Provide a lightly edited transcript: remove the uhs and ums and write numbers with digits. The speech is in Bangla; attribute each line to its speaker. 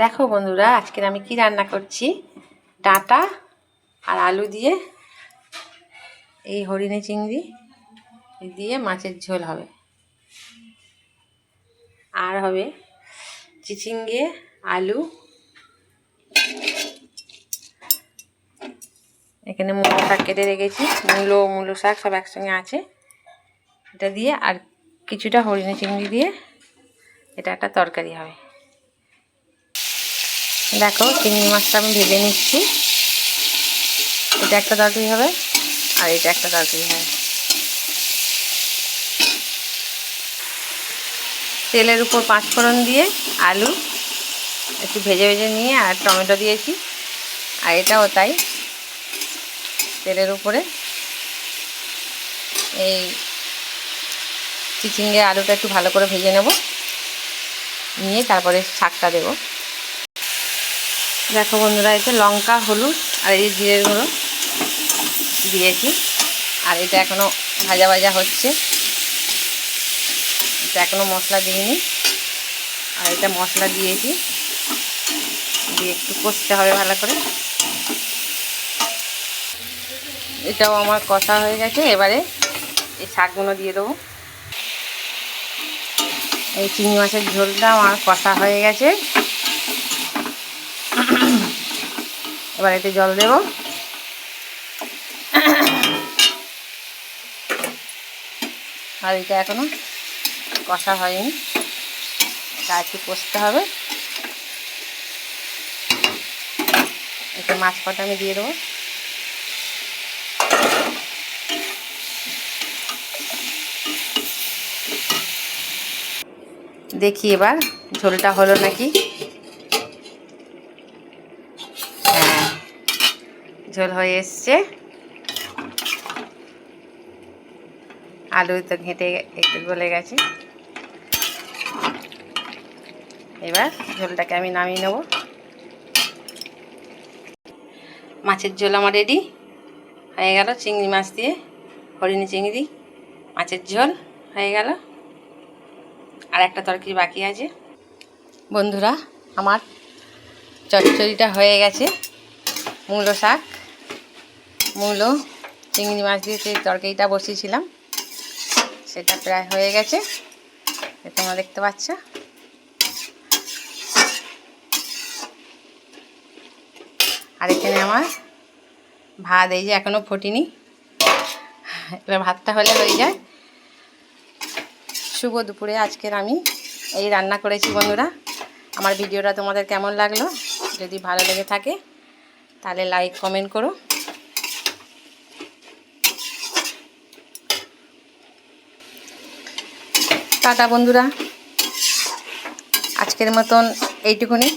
Speaker 1: দেখো বন্ধুরা, আজকে আমি কি রান্না করছি। ডাঁটা আর আলু দিয়ে এই হরিণী চিংড়ি দিয়ে মাছের ঝোল হবে, আর হবে চিচিঙ্গে আলু, এখানে মূলো শাক কেটে রেখেছি, মূলো শাক সব একসঙ্গে আছে, এটা দিয়ে আর কিছুটা হরিণী চিংড়ি দিয়ে এটা একটা তরকারি হবে। দেখো চিংড়ি মাছটা আমি ভেজে নিচ্ছি, এটা একটা তরকারি হবে আর এটা একটা তরকারি হবে। তেলের উপর 5 ফোড়ন দিয়ে আলু একটু ভেজে ভেজে নিয়ে আর টমেটো দিয়েছি, আর এটাও তাই। তেলের উপরে এই চিচিঙ্গে আলুটা একটু ভালো করে ভেজে নেব, নিয়ে তারপরে শাকটা দেব। দেখো বন্ধুরা, এতে লঙ্কা, হলুদ আর এই জিরের গুঁড়ো দিয়েছি, আর এটা এখনও ভাজা ভাজা হচ্ছে, এটা এখনও মশলা দিইনি। আর এটা মশলা দিয়েছি, দিয়ে একটু কষতে হবে ভালো করে। এটাও আমার কষা হয়ে গেছে, এবারে এই শাকগুলো দিয়ে দেবো। এই চিংড়ি মাছের ঝোলটা আমার কষা হয়ে গেছে, এবার এতে জল দেব। আর এটা এখনো কষা হয়নি, তা একটু কষতে হবে। এতে মাছ কটা আমি দিয়ে দেবো। দেখি এবার ঝোলটা হলো নাকি। হ্যাঁ, ঝোল হয়ে এসছে, আলু তো ঘেঁটে গলে গেছে। এবার ঝোলটাকে আমি নামিয়ে নেব। মাছের ঝোল আমার রেডি হয়ে গেল, চিংড়ি মাছ দিয়ে হরিণী চিংড়ি মাছের ঝোল হয়ে গেল, আর একটা তরকারি বাকি আছে। বন্ধুরা, আমার চচ্চড়িটা হয়ে গেছে। মূলো শাক, মূলো, চিংড়ি মাছ দিয়ে যে তরকারিটা বসিয়েছিলাম সেটা প্রায় হয়ে গেছে, তোমরা দেখতে পাচ্ছ। আর এখানে আমার ভাত এই যে এখনও ফোটেনি, এবার ভাতটা হলে হয়ে যায়। শুভ দুপুরে আজকের আমি এই রান্না করেছি। বন্ধুরা, আমার ভিডিওটা তোমাদের কেমন লাগলো? যদি ভালো লেগে থাকে তাহলে লাইক কমেন্ট করো। টাটা বন্ধুরা, আজকের মতন এইটুকুনি।